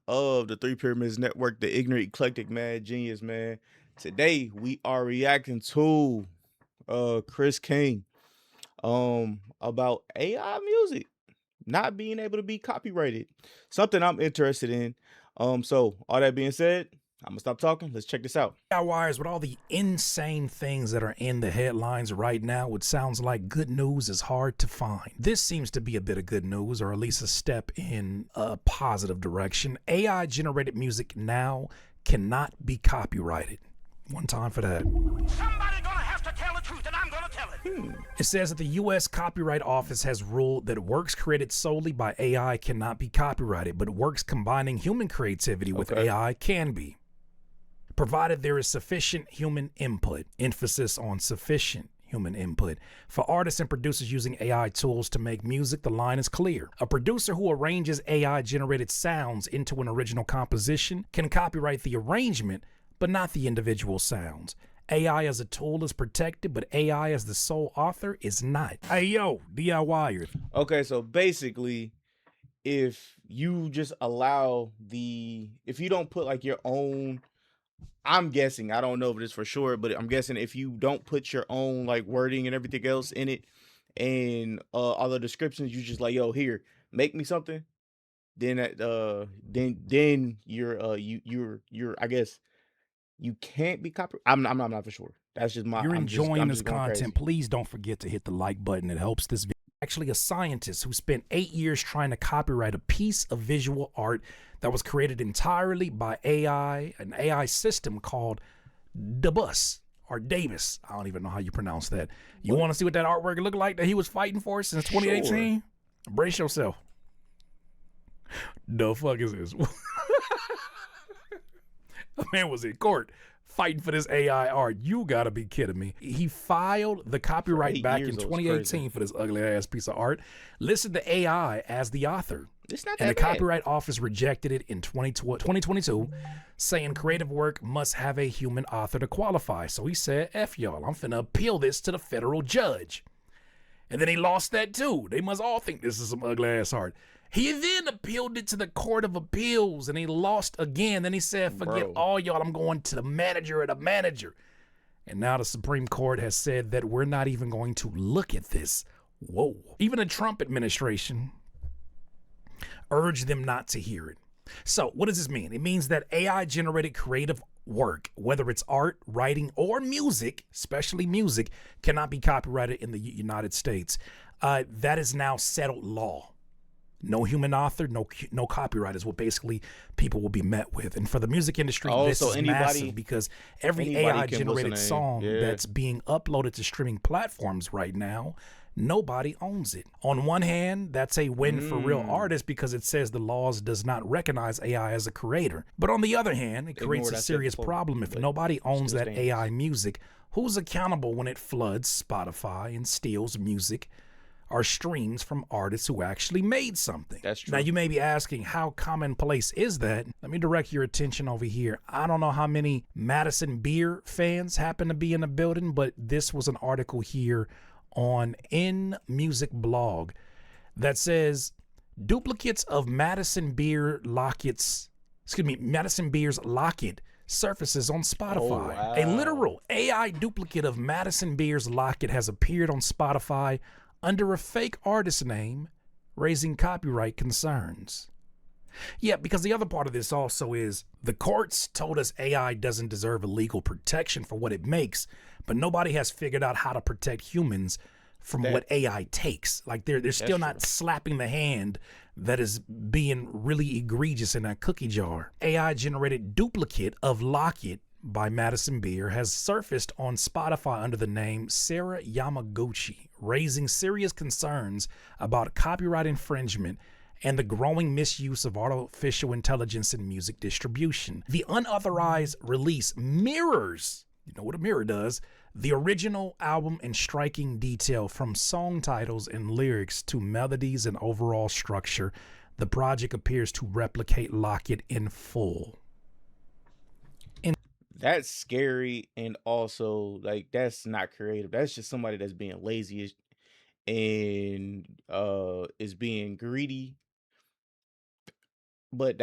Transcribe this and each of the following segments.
of the Three Pyramids Network, the Ignorant Eclectic Mad Genius, man. Today we are reacting to Chris King about AI music not being able to be copyrighted. Something I'm interested in. So all that being said, I'm gonna stop talking. Let's check this out. Wires with all the insane things that are in the headlines right now, which sounds like good news is hard to find. This seems to be a bit of good news, or at least a step in a positive direction. AI generated music now cannot be copyrighted. One time for that. Somebody gonna have to tell the truth, and I'm gonna tell it. It says that the U.S. Copyright Office has ruled that works created solely by AI cannot be copyrighted, but works combining human creativity with AI can be, provided there is sufficient human input, emphasis on sufficient human input. For artists and producers using AI tools to make music, the line is clear. A producer who arranges AI-generated sounds into an original composition can copyright the arrangement, but not the individual sounds. AI as a tool is protected, but AI as the sole author is not. Hey, yo, DIYers. Okay, so basically, if you just allow if you don't put like your own, I'm guessing, I don't know if it is for sure, but I'm guessing if you don't put your own like wording and everything else in it and all the descriptions, you just like, yo, here, make me something, then then you're I guess you can't be copy. I'm not for sure. That's just my You're enjoying I'm this just going content, crazy. please don't forget to hit the like button. It helps this video. Actually, a scientist who spent 8 years trying to copyright a piece of visual art that was created entirely by AI, an AI system called Dabus or Davis. I don't even know how you pronounce that. You want to see what that artwork looked like that he was fighting for since 2018? Sure. Brace yourself. The fuck is this? The man was in court fighting for this AI art. You gotta be kidding me. He filed the copyright back in 2018 for this ugly ass piece of art, listed the AI as the author. It's not that And the bad. Copyright Office rejected it in 2022, saying creative work must have a human author to qualify. So he said, F y'all, I'm finna appeal this to the federal judge. And then he lost that too. They must all think this is some ugly ass art. He then appealed it to the Court of Appeals and he lost again. Then he said, forget all y'all, I'm going to the manager of the manager. And now the Supreme Court has said that we're not even going to look at this. Whoa. Even the Trump administration urged them not to hear it. So what does this mean? It means that AI generated creative work, whether it's art, writing, or music, especially music, cannot be copyrighted in the United States. That is now settled law. No human author, no copyright is what basically people will be met with. And for the music industry, this is massive because every AI generated song that's being uploaded to streaming platforms right now, nobody owns it. On one hand, that's a win for real artists because it says the laws does not recognize AI as a creator. But on the other hand, it creates a serious problem. If nobody owns that AI music, who's accountable when it floods Spotify and steals music or streams from artists who actually made something? That's true. Now you may be asking, how commonplace is that? Let me direct your attention over here. I don't know how many Madison Beer fans happen to be in the building, but this was an article here on In Music blog that says duplicates of Madison Beer's locket surfaces on Spotify. Oh, wow. A literal AI duplicate of Madison Beer's locket has appeared on Spotify under a fake artist name, raising copyright concerns. Yeah, because the other part of this also is the courts told us AI doesn't deserve a legal protection for what it makes, but nobody has figured out how to protect humans from what AI takes. Like they're still not slapping the hand that is being really egregious in that cookie jar. AI generated duplicate of Locket by Madison Beer has surfaced on Spotify under the name Sarah Yamaguchi, raising serious concerns about copyright infringement and the growing misuse of artificial intelligence in music distribution. The unauthorized release mirrors, you know what a mirror does, the original album in striking detail, from song titles and lyrics to melodies and overall structure. The project appears to replicate Locket in full. That's scary, and also like that's not creative. That's just somebody that's being lazy and is being greedy. But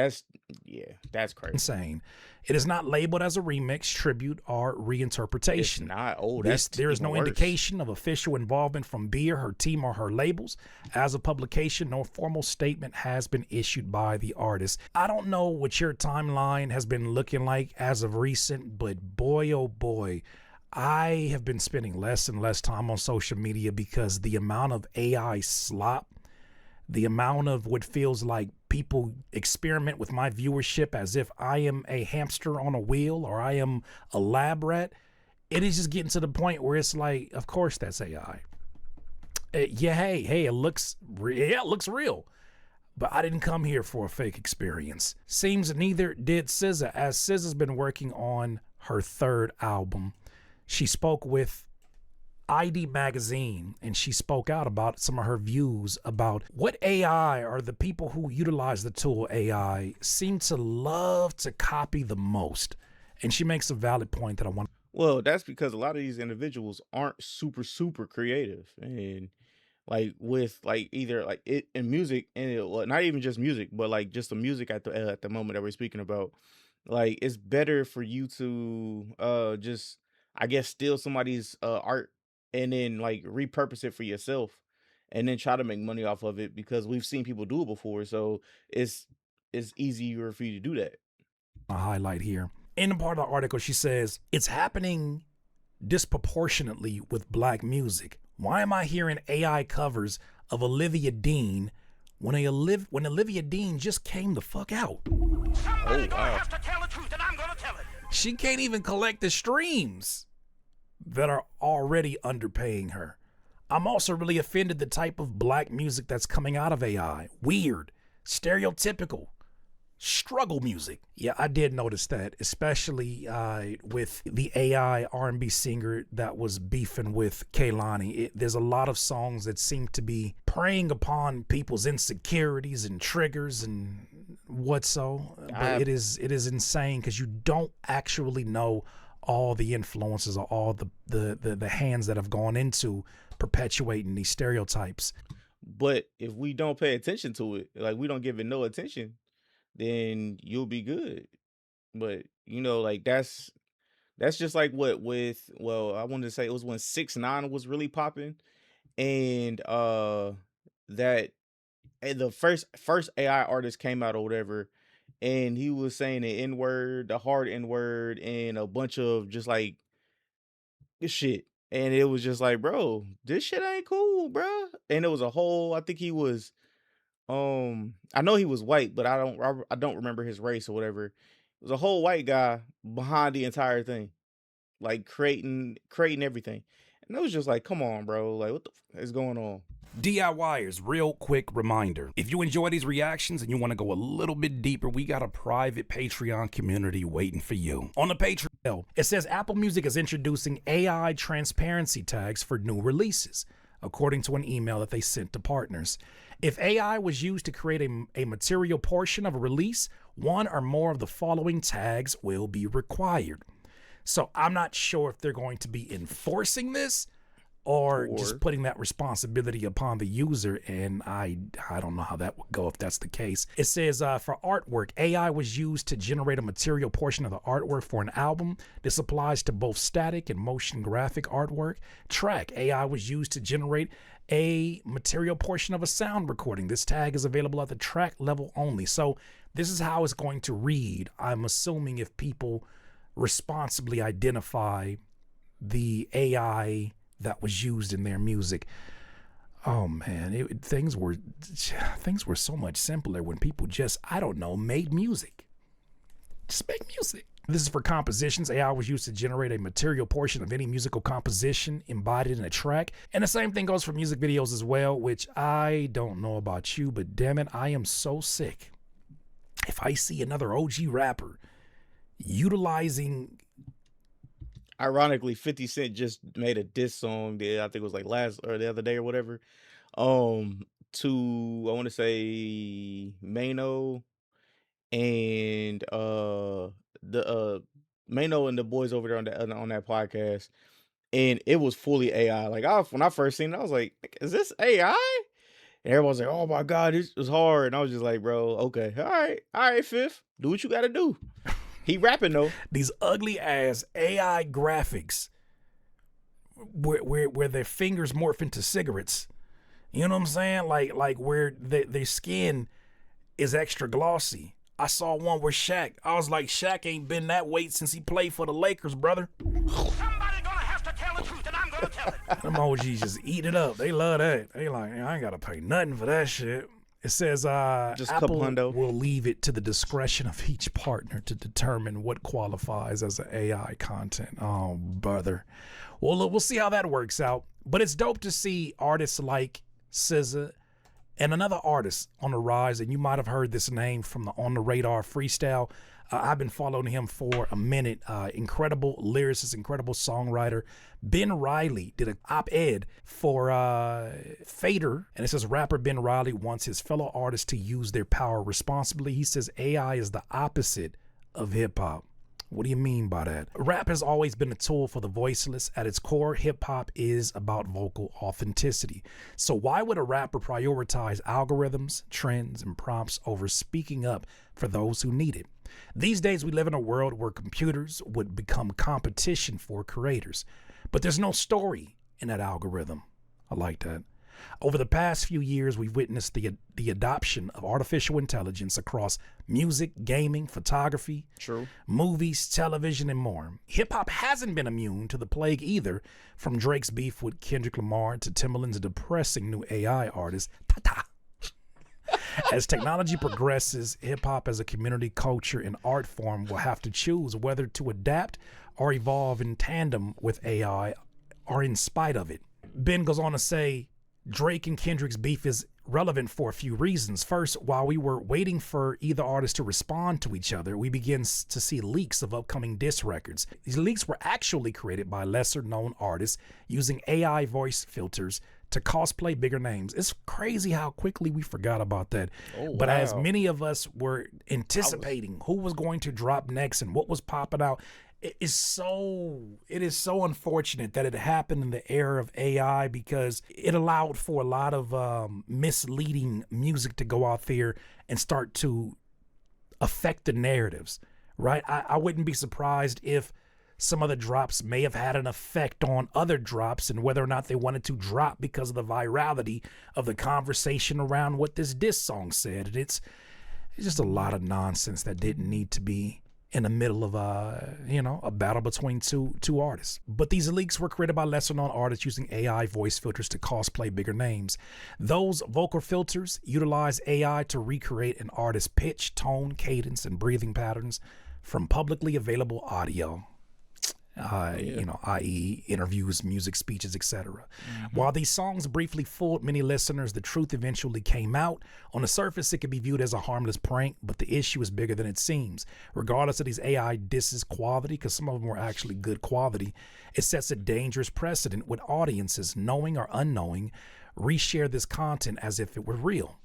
yeah, that's crazy. Insane. It is not labeled as a remix, tribute, or It's reinterpretation. not. Oh, that's There is even no worse. indication of official involvement from Beer, her team, or her labels. As a publication, no formal statement has been issued by the artist. I don't know what your timeline has been looking like as of recent, but boy, oh boy, I have been spending less and less time on social media because the amount of AI slop, the amount of what feels like people experiment with my viewership as if I am a hamster on a wheel or I am a lab rat, it is just getting to the point where it's like, of course that's AI. Yeah, hey, it looks real. But I didn't come here for a fake experience. Seems neither did SZA, as SZA's been working on her third album. She spoke with ID Magazine, and she spoke out about some of her views about what AI, or the people who utilize the tool AI, seem to love to copy the most. And she makes a valid point that I want. Well, that's because a lot of these individuals aren't super creative, and like with like either like it in music and well, not even just music, but like just the music at the moment that we're speaking about. Like it's better for you to just I guess steal somebody's art and then like repurpose it for yourself and then try to make money off of it because we've seen people do it before. So it's it's easier for you to do that. to highlight here. In the part of the article, she says, it's happening disproportionately with black music. Why am I hearing AI covers of Olivia Dean when Olivia Dean just came the fuck out? Somebody gonna wow. have to tell the truth, and I'm gonna tell it. She can't even collect the streams that are already underpaying her. I'm also really offended the type of black music that's coming out of AI. Weird, stereotypical, struggle music. Yeah, I did notice that, especially with the AI R&B singer that was beefing with Kehlani. There's a lot of songs that seem to be preying upon people's insecurities and triggers and what so. But it is insane because you don't actually know all the influences or all the hands that have gone into perpetuating these stereotypes. But if we don't pay attention to it, like we don't give it no attention, then you'll be good. But like that's just like what with well, I wanted to say it was when 6ix9ine was really popping, and that the first AI artist came out or whatever, and he was saying the N word, the hard N word, and a bunch of just like shit. And it was just like, bro, this shit ain't cool, bro. And it was a whole, I think he was I know he was white, but I don't remember his race or whatever. It was a whole white guy behind the entire thing, like creating everything. And it was just like, come on, bro. Like what the is going on? DIYers, real quick reminder. If you enjoy these reactions and you want to go a little bit deeper, we got a private Patreon community waiting for you. On the Patreon, it says Apple Music is introducing AI transparency tags for new releases, according to an email that they sent to partners. If AI was used to create a material portion of a release, one or more of the following tags will be required. So I'm not sure if they're going to be enforcing this or just putting that responsibility upon the user, and I don't know how that would go if that's the case. It says for artwork, AI was used to generate a material portion of the artwork for an album. This applies to both static and motion graphic artwork. Track, AI was used to generate a material portion of a sound recording. This tag is available at the track level only. So this is how it's going to read. I'm assuming if people responsibly identify the AI that was used in their music. Oh man, things were so much simpler when people just, I don't know, made music. Just make music. This is for compositions. AI was used to generate a material portion of any musical composition embodied in a track. And the same thing goes for music videos as well, which I don't know about you, but damn it, I am so sick if I see another OG rapper utilizing. Ironically, 50 Cent just made a diss song that I think it was like last or the other day or whatever. To I want to say Mano and the Mano and the boys over there on that podcast, and it was fully AI. Like when I first seen it, I was like, "Is this AI?" And everyone's like, "Oh my god, this was hard." And I was just like, "Bro, okay, all right, Fifth, do what you got to do." He rapping though. These ugly ass AI graphics where their fingers morph into cigarettes. You know what I'm saying? Like where their skin is extra glossy. I saw one where Shaq. I was like, Shaq ain't been that weight since he played for the Lakers, brother. Somebody gonna have to tell the truth, and I'm gonna tell it. Them OGs just eat it up. They love that. They like, I ain't gotta pay nothing for that shit. It says Just a couple Apple hundo. will leave it to the discretion of each partner to determine what qualifies as an AI content. Oh, brother. Well, look, we'll see how that works out. But it's dope to see artists like SZA and another artist on the rise. And you might have heard this name from the On the Radar freestyle. I've been following him for a minute. Incredible lyricist, incredible songwriter. Ben Riley did an op-ed for Fader, and it says rapper Ben Riley wants his fellow artists to use their power responsibly. He says AI is the opposite of hip-hop. What do you mean by that? Rap has always been a tool for the voiceless. At its core, hip-hop is about vocal authenticity. So why would a rapper prioritize algorithms, trends, and prompts over speaking up for those who need it? These days, we live in a world where computers would become competition for creators. But there's no story in that algorithm. I like that. Over the past few years, we've witnessed the adoption of artificial intelligence across music, gaming, photography, True. movies, television, and more. Hip-hop hasn't been immune to the plague either, from Drake's beef with Kendrick Lamar to Timbaland's depressing new AI artist, Tata. As technology progresses, hip-hop as a community, culture, and art form will have to choose whether to adapt or evolve in tandem with AI or in spite of it. Ben goes on to say, Drake and Kendrick's beef is relevant for a few reasons. First, while we were waiting for either artist to respond to each other, we began to see leaks of upcoming diss records. These leaks were actually created by lesser known artists using AI voice filters to cosplay bigger names. It's crazy how quickly we forgot about that. Oh, but as wow. many of us were anticipating who was going to drop next and what was popping out, it is so unfortunate that it happened in the era of AI, because it allowed for a lot of misleading music to go out there and start to affect the narratives, right? I wouldn't be surprised if some of the drops may have had an effect on other drops and whether or not they wanted to drop because of the virality of the conversation around what this diss song said. And it's just a lot of nonsense that didn't need to be in the middle of a battle between two artists. But these leaks were created by lesser known artists using AI voice filters to cosplay bigger names. Those vocal filters utilize AI to recreate an artist's pitch, tone, cadence, and breathing patterns from publicly available audio. I.e. interviews, music, speeches, etc. While these songs briefly fooled many listeners, the truth eventually came out. On the surface, it could be viewed as a harmless prank, but the issue is bigger than it seems. Regardless of these AI disses quality, because some of them were actually good quality, it sets a dangerous precedent with audiences, knowing or unknowing, reshare this content as if it were real.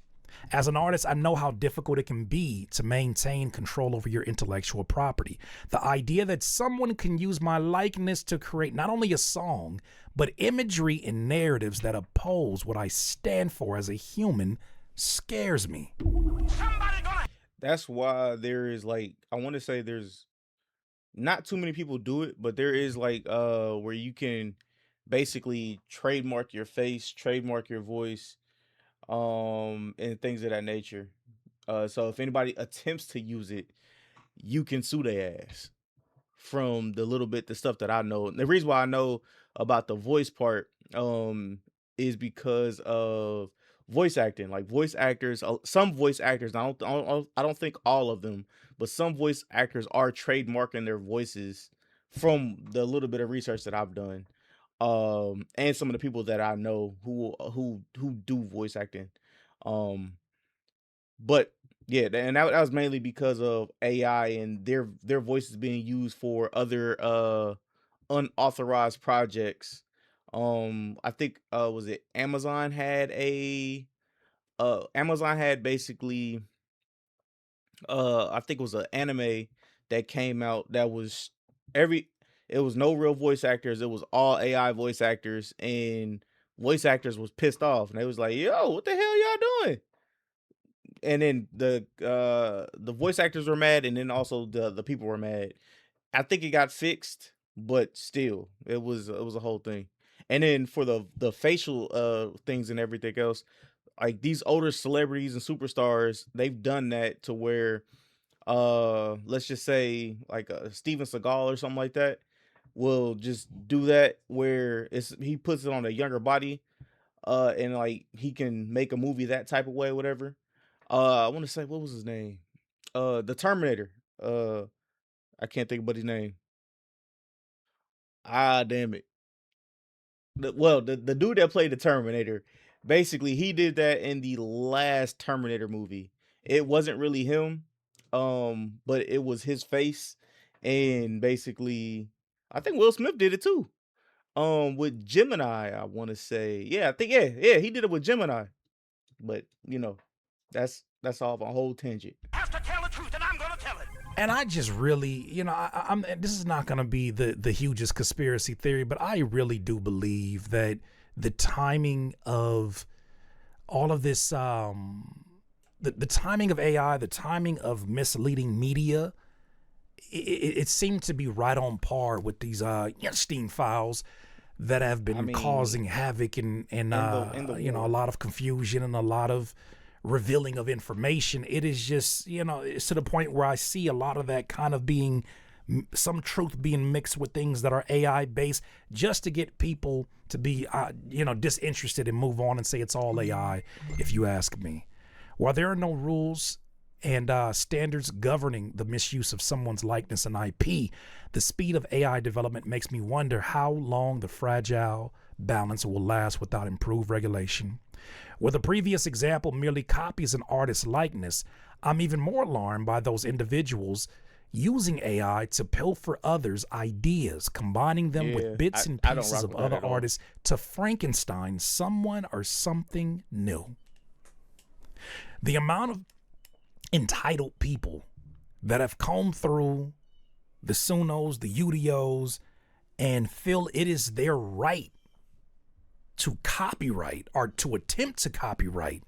As an artist, I know how difficult it can be to maintain control over your intellectual property. The idea that someone can use my likeness to create not only a song, but imagery and narratives that oppose what I stand for as a human scares me. Somebody gonna That's why there is like, I want to say there's not too many people do it, but there is like where you can basically trademark your face, trademark your voice, and things of that nature. So if anybody attempts to use it, you can sue their ass. From the stuff that I know. And the reason why I know about the voice part is because of voice acting. Like voice actors, some voice actors, I don't think all of them, but some voice actors are trademarking their voices from the little bit of research that I've done. And some of the people that I know who do voice acting. Um but yeah, and that was mainly because of AI and their voices being used for other unauthorized projects. I think was it Amazon had basically I think it was an anime that came out that was every it was no real voice actors, it was all AI voice actors, and voice actors was pissed off and they was like, "Yo, what the hell y'all doing?" And then the voice actors were mad, and then also the people were mad. I think it got fixed, but still, it was a whole thing. And then for the facial things and everything else, like these older celebrities and superstars, they've done that to where let's just say like Steven Seagal or something like that will just do that where he puts it on a younger body and like he can make a movie that type of way, whatever. I want to say, what was his name? The Terminator. I can't think about his name. Ah, damn it. The dude that played the Terminator, basically he did that in the last Terminator movie. It wasn't really him, but it was his face, and basically, I think Will Smith did it too. With Gemini, I want to say, yeah, I think yeah, he did it with Gemini. But that's off a whole tangent. Have to tell the truth, and I'm gonna tell it. And I just really, I'm. This is not going to be the hugest conspiracy theory, but I really do believe that the timing of all of this, the timing of AI, the timing of misleading media, it seemed to be right on par with these Epstein files that have been causing havoc and a lot of confusion and a lot of revealing of information. It is just, it's to the point where I see a lot of that kind of being some truth being mixed with things that are AI based just to get people to be, disinterested and move on and say it's all AI, if you ask me. While there are no rules and standards governing the misuse of someone's likeness and IP, the speed of AI development makes me wonder how long the fragile balance will last without improved regulation. Where the previous example merely copies an artist's likeness, I'm even more alarmed by those individuals using AI to pilfer others' ideas, combining them with bits and pieces of other artists to Frankenstein someone or something new. The amount of entitled people that have combed through the Sunos, the Udios, and feel it is their right to copyright or to attempt to copyright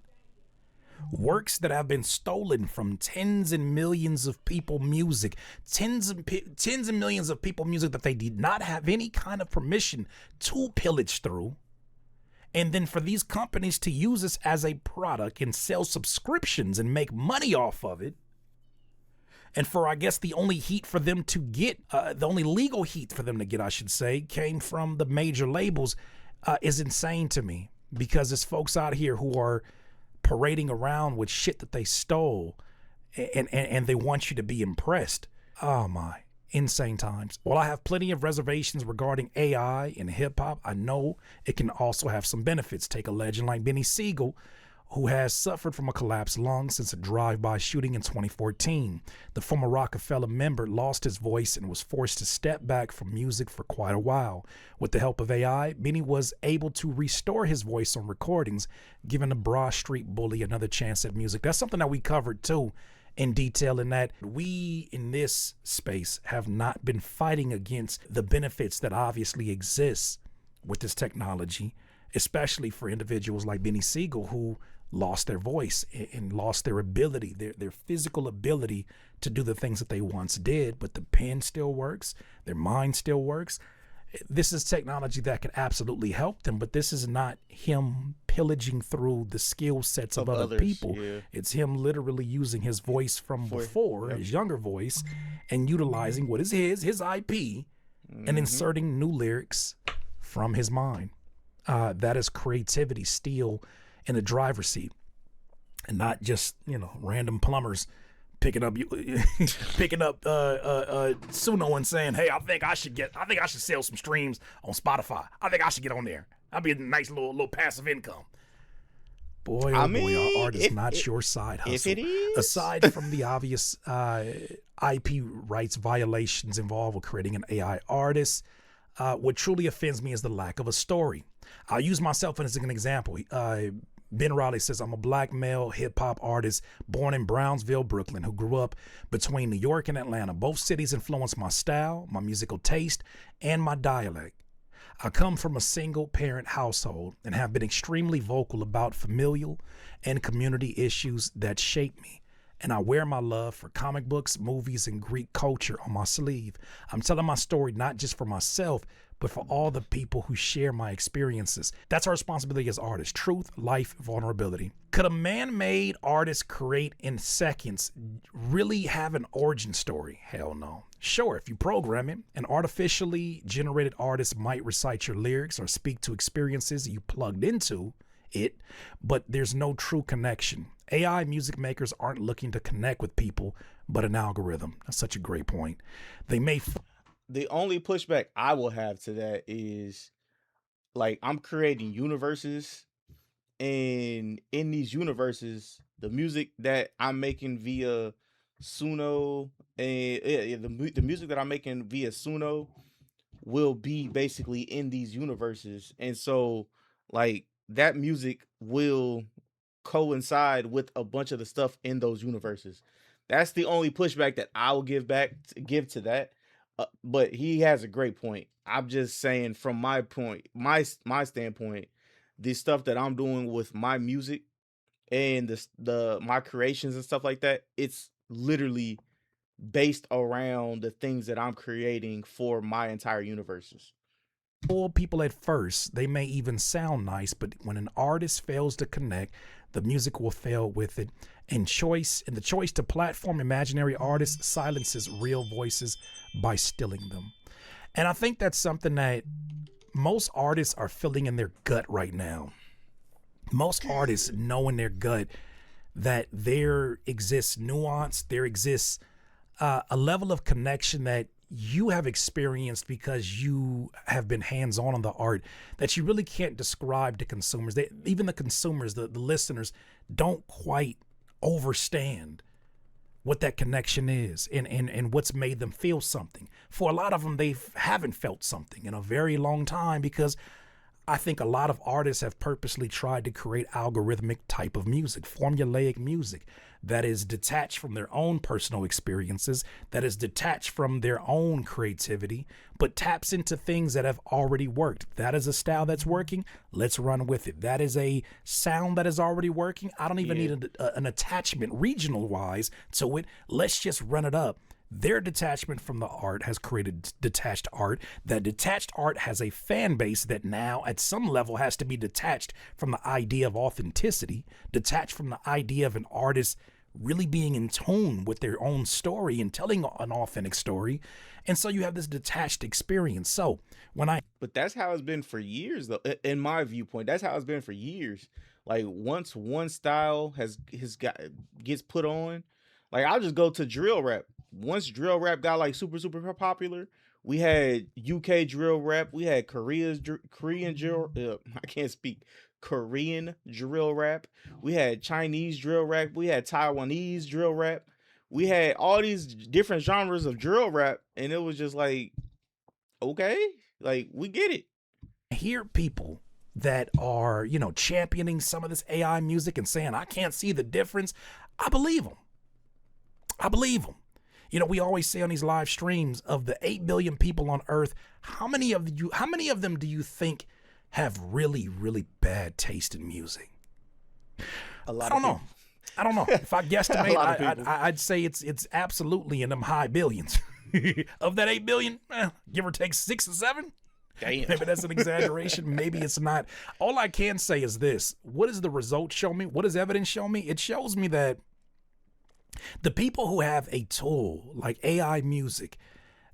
works that have been stolen from tens and millions of people music, tens and millions of people music that they did not have any kind of permission to pillage through. And then for these companies to use this as a product and sell subscriptions and make money off of it. And for, I guess, the only heat for them to get, the only legal heat for them to get, I should say, came from the major labels, is insane to me, because there's folks out here who are parading around with shit that they stole and they want you to be impressed. Oh my, insane times. While I have plenty of reservations regarding AI in hip hop, I know it can also have some benefits. Take a legend like Benny Siegel, who has suffered from a collapsed lung since a drive-by shooting in 2014. The former Rockefeller member lost his voice and was forced to step back from music for quite a while. With the help of AI, Benny was able to restore his voice on recordings, giving the Broad Street Bully another chance at music. That's something that we covered too in detail, in that we in this space have not been fighting against the benefits that obviously exist with this technology, especially for individuals like Benny Siegel, who lost their voice and lost their ability, their physical ability to do the things that they once did, but the pen still works, their mind still works. This is technology that can absolutely help them, but this is not him pillaging through the skill sets of other others, people. yeah. It's him literally using his voice from before, his younger voice, and utilizing what is his IP, and inserting new lyrics from his mind. That is creativity still in the driver's seat, and not just random plumbers picking up Suno and saying, "Hey, I think I should sell some streams on Spotify. I think I should get on there. That'd be a nice little passive income." Boy, oh boy, our art is not your side hustle. If it is, aside from the obvious IP rights violations involved with creating an AI artist, what truly offends me is the lack of a story. I'll use myself as an example. Ben Riley says, "I'm a black male hip hop artist born in Brownsville, Brooklyn, who grew up between New York and Atlanta. Both cities influenced my style, my musical taste, and my dialect. I come from a single parent household and have been extremely vocal about familial and community issues that shape me. And I wear my love for comic books, movies, and Greek culture on my sleeve. I'm telling my story not just for myself, but for all the people who share my experiences. That's our responsibility as artists: truth, life, vulnerability. Could a man-made artist create in seconds really have an origin story? Hell no. Sure, if you program it, an artificially generated artist might recite your lyrics or speak to experiences you plugged into it, but there's no true connection. AI music makers aren't looking to connect with people, but an algorithm. That's such a great point. They may The only pushback I will have to that is, like, I'm creating universes, and in these universes, the music that I'm making via Suno, and the music that I'm making via Suno will be basically in these universes. And so, like, that music will coincide with a bunch of the stuff in those universes. That's the only pushback that I will give to that. But he has a great point. I'm just saying, from my point, my standpoint, the stuff that I'm doing with my music and the my creations and stuff like that, it's literally based around the things that I'm creating for my entire universes. fool people at first. They may even sound nice, but when an artist fails to connect, the music will fail with it. And the choice to platform imaginary artists silences real voices by stilling them. And I think that's something that most artists are feeling in their gut right now. Most artists know in their gut that there exists nuance, there exists a level of connection that you have experienced because you have been hands-on on the art that you really can't describe to consumers. Even the consumers, the listeners, don't quite understand what that connection is and what's made them feel something. For a lot of them, they haven't felt something in a very long time, because I think a lot of artists have purposely tried to create algorithmic type of music, formulaic music that is detached from their own personal experiences, that is detached from their own creativity, but taps into things that have already worked. That is a style that's working. Let's run with it. That is a sound that is already working. I don't even need an attachment regional wise to it. Let's just run it up. Their detachment from the art has created detached art. That detached art has a fan base that now at some level has to be detached from the idea of authenticity, detached from the idea of an artist really being in tune with their own story and telling an authentic story. And so you have this detached experience. So But that's how it's been for years, though. In my viewpoint, that's how it's been for years. Like, once one style gets put on, like, I'll just go to drill rap. Once drill rap got like super popular, we had UK drill rap, we had Korean drill. I can't speak Korean drill rap. We had Chinese drill rap. We had Taiwanese drill rap. We had all these different genres of drill rap, and it was just like, okay, like, we get it. hear people that are, championing some of this AI music and saying, I can't see the difference, I believe them. I believe them. We always say on these live streams, of the 8 billion people on earth, how many of them do you think have really, really bad taste in music? A lot I don't of know. people. I don't know. If I A guesstimate, lot of people. I'd say it's absolutely in them high billions. Of that 8 billion, give or take 6 or 7. Damn. Maybe that's an exaggeration. Maybe it's not. All I can say is this. What does the results show me? What does evidence show me? It shows me that the people who have a tool like AI music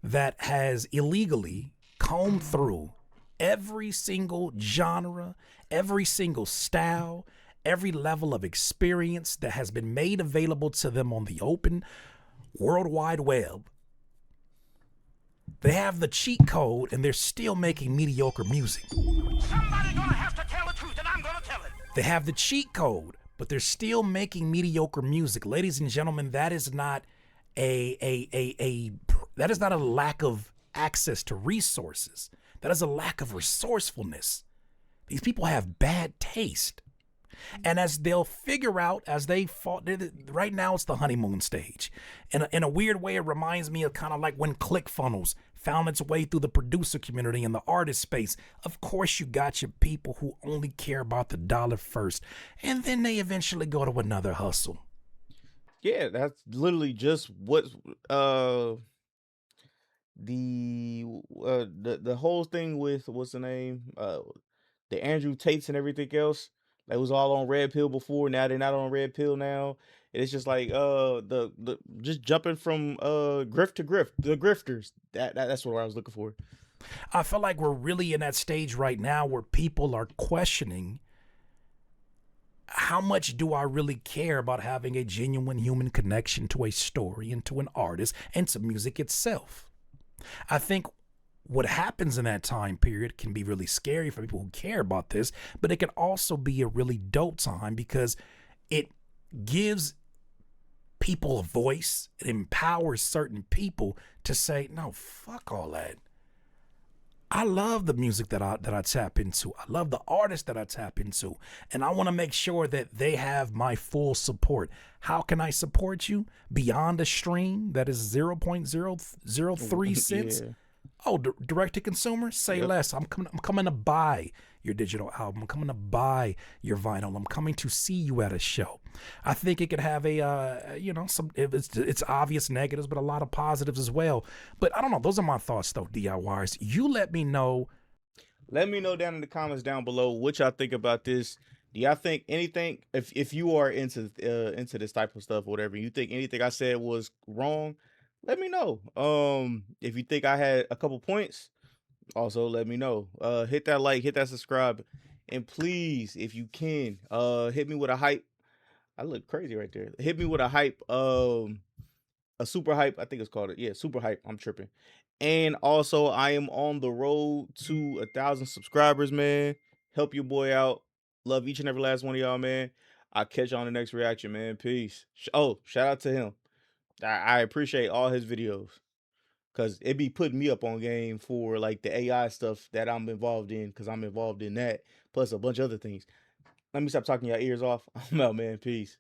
that has illegally combed through every single genre, every single style, every level of experience that has been made available to them on the open World Wide Web, they have the cheat code and they're still making mediocre music. Somebody's gonna have to tell the truth, and I'm gonna tell it. They have the cheat code, but they're still making mediocre music. Ladies and gentlemen, that is not that is not a lack of access to resources. That is a lack of resourcefulness. These people have bad taste. And as they'll figure out, as they fought, right now it's the honeymoon stage. In a weird way, it reminds me of kind of like when ClickFunnels found its way through the producer community and the artist space. Of course, you got your people who only care about the dollar first, and then they eventually go to another hustle. Yeah, that's literally just what uh the whole thing with what's the name? The Andrew Tates and everything else. That was all on red pill before. Now they're not on red pill now. It's just like the just jumping from grift to grift. The grifters. That's what I was looking for. I feel like we're really in that stage right now where people are questioning, how much do I really care about having a genuine human connection to a story and to an artist and to music itself? I think what happens in that time period can be really scary for people who care about this, but it can also be a really dope time because it gives people a voice. It empowers certain people to say, no, fuck all that. I love the music that I tap into. I love the artists that I tap into. And I want to make sure that they have my full support. How can I support you? Beyond a stream that is 0.003 cents. Yeah. Oh, direct to consumer? Say Yep. less. I'm coming to buy your digital album. I'm coming to buy your vinyl. I'm coming to see you at a show. I think it could have a some it's obvious negatives, but a lot of positives as well. But I don't know. Those are my thoughts though, DIYers. You let me know. Let me know down in the comments down below what y'all think about this. Do y'all think anything, if you are into this type of stuff or whatever, you think anything I said was wrong, let me know. If you think I had a couple points, also let me know. Hit that like, hit that subscribe, and please, if you can, hit me with a hype. I look crazy right there. Hit me with a hype, a super hype. I think it's called it. Yeah, super hype. I'm tripping. And also, I am on the road to 1,000 subscribers, man. Help your boy out. Love each and every last one of y'all, man. I'll catch you on the next reaction, man. Peace. Oh, shout out to him. I appreciate all his videos. Cause it be putting me up on game for like the AI stuff that I'm involved in, cause I'm involved in that, plus a bunch of other things. Let me stop talking y'all ears off. I'm out, man. Peace.